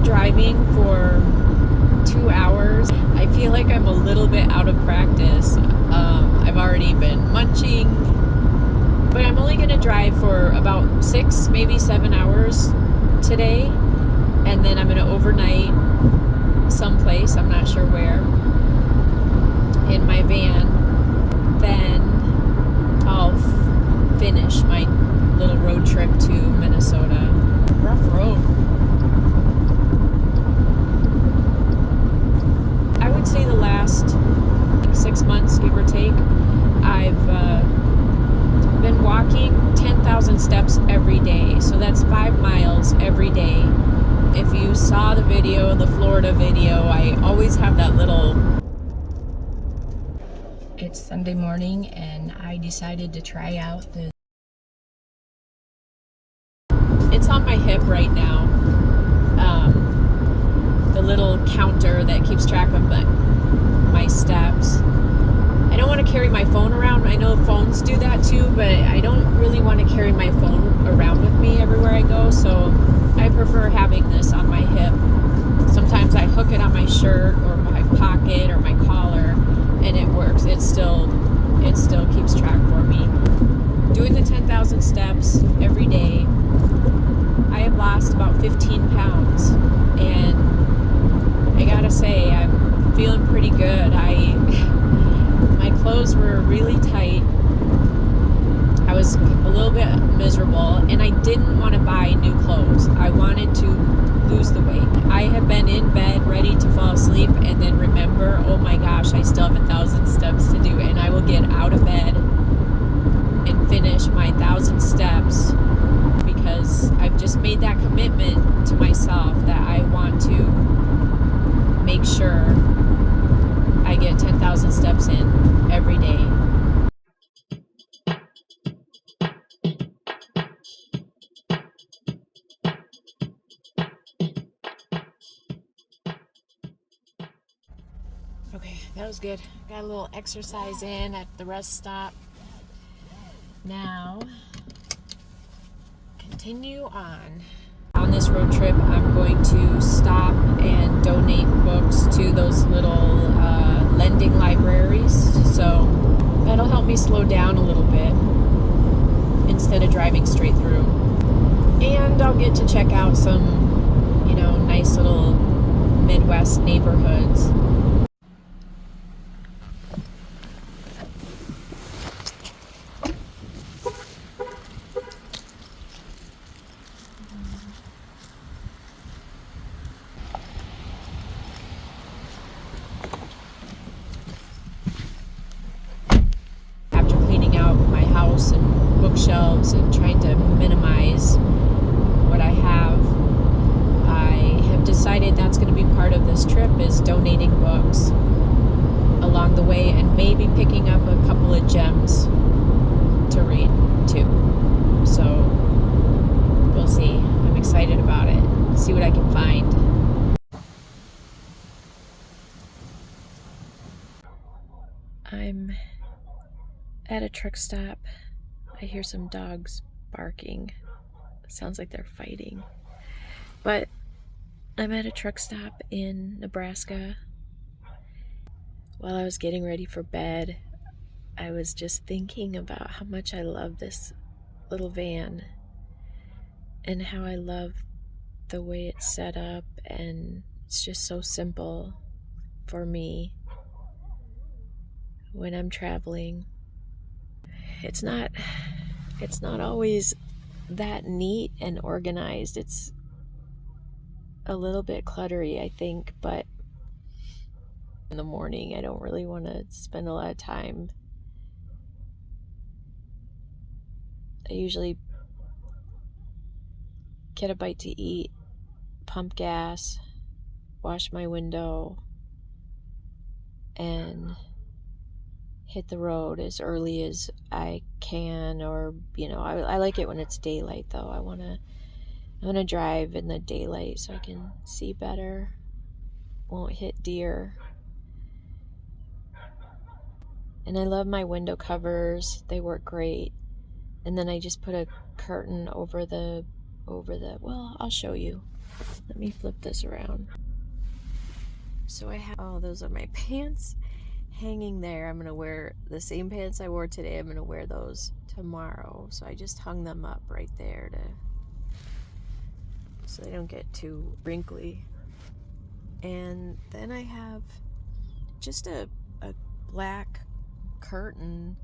driving for 2 hours. I feel like I'm a little bit out of practice. I've already been munching, but I'm only going to drive for about 6, maybe 7 hours today, and then I'm going to overnight someplace, I'm not sure where, in my van. Then I'll finish my little road trip to Minnesota. Rough road. I would say the last 6 months, give or take, I've been walking 10,000 steps every day. So that's 5 miles every day. If you saw the video, the Florida video, I always have that little... It's Sunday morning and I decided to try out the... It's on my hip right now. The little counter that keeps track of my steps. I don't want to carry my phone around. I know phones do that too, but I don't really want to carry my phone around with me everywhere I go, so I prefer having this on my hip. Sometimes I hook it on my shirt or my pocket or my collar, and it works. It still keeps track for me. Doing the 10,000 steps every day, I have lost about 15 pounds, and I gotta say, I'm feeling pretty good. My clothes were really tight. I was a little bit miserable, and I didn't want to buy new clothes. I wanted to lose the weight. I have been in bed ready to fall asleep and then remember, oh my gosh, I still have 1,000 steps to do, and I will get out of bed and finish my 1,000 steps because I've just made that commitment to myself that I want to make sure I get 10,000 steps in every day. Okay, that was good. Got a little exercise in at the rest stop. Now, continue on. On this road trip, I'm going to stop and donate books to those little lending libraries. So that'll help me slow down a little bit instead of driving straight through. And I'll get to check out some, nice little Midwest neighborhoods. And bookshelves and trying to minimize what I have decided that's going to be part of this trip, is donating books along the way and maybe picking up a couple of gems to read too. So we'll see. I'm excited about it. See what I can find. I'm at a truck stop. I hear some dogs barking. Sounds like they're fighting. But I'm at a truck stop in Nebraska. While I was getting ready for bed, I was just thinking about how much I love this little van and how I love the way it's set up, and it's just so simple for me when I'm traveling. It's not always that neat and organized. It's a little bit cluttery, I think, but in the morning I don't really want to spend a lot of time. I usually get a bite to eat, pump gas, wash my window, and hit the road as early as I can, or I like it when it's daylight though. I want to drive in the daylight so I can see better, won't hit deer. And I love my window covers. They work great. And then I just put a curtain over the well, I'll show you. Let me flip this around. So I have, oh, those are my pants hanging there. I'm gonna wear the same pants I wore today. I'm gonna wear those tomorrow. So I just hung them up right there so they don't get too wrinkly. And then I have just a black curtain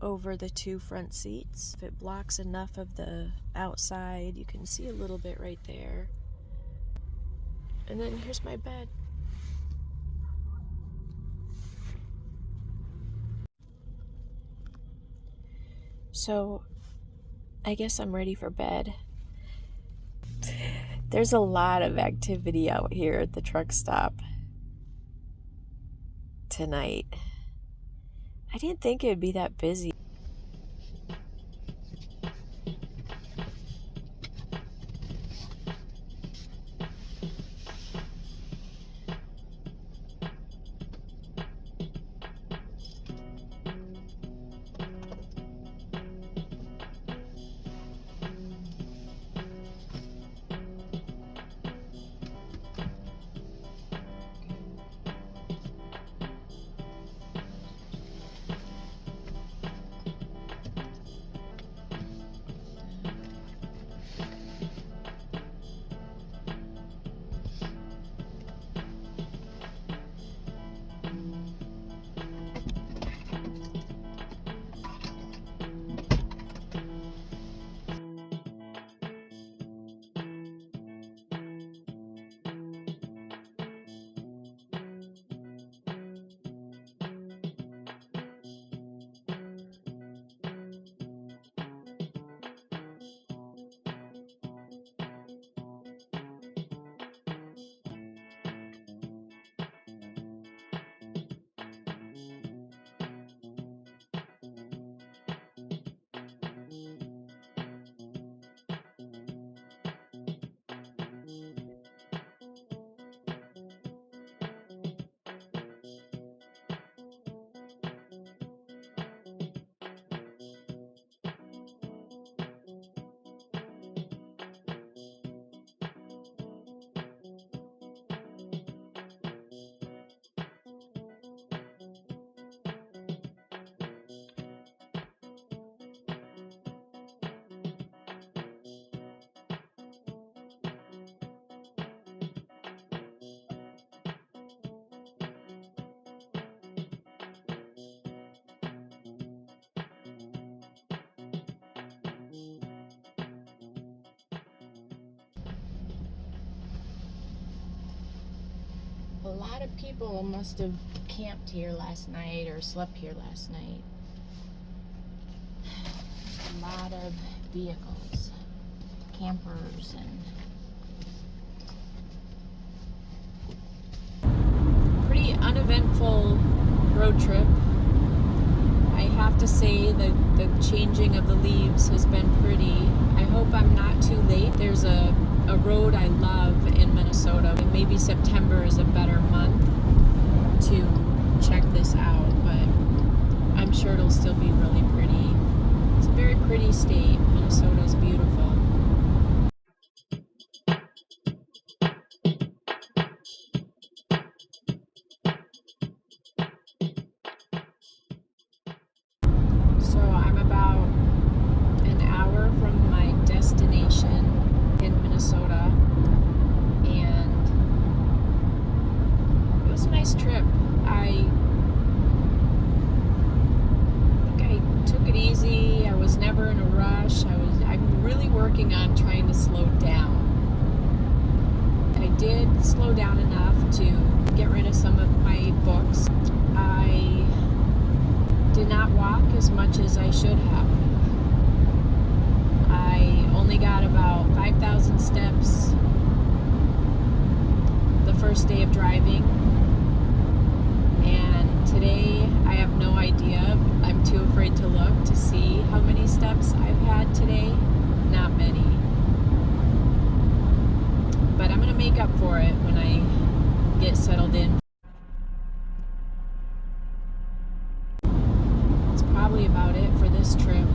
over the two front seats. If it blocks enough of the outside, you can see a little bit right there. And then here's my bed. So I guess I'm ready for bed. There's a lot of activity out here at the truck stop tonight. I didn't think it'd be that busy. A lot of people must have camped here last night or slept here last night. A lot of vehicles, campers, and pretty uneventful road trip. I have to say the changing of the leaves has been pretty. I hope I'm not too late. There's a road I love in Minnesota, and maybe September is a better month to check this out, but I'm sure it'll still be really pretty. It's a very pretty state. Minnesota is beautiful. So I'm about an hour from my destination in Minnesota, and it was a nice trip. I think I took it easy. I was never in a rush. I'm really working on trying to slow down. I did slow down enough to get rid of some of my books. I did not walk as much as I should have. I only got about 5,000 steps the first day of driving, and today I have no idea. I'm too afraid to look to see how many steps I've had today. Not many. But I'm gonna make up for it when I get settled in. That's probably about it for this trip.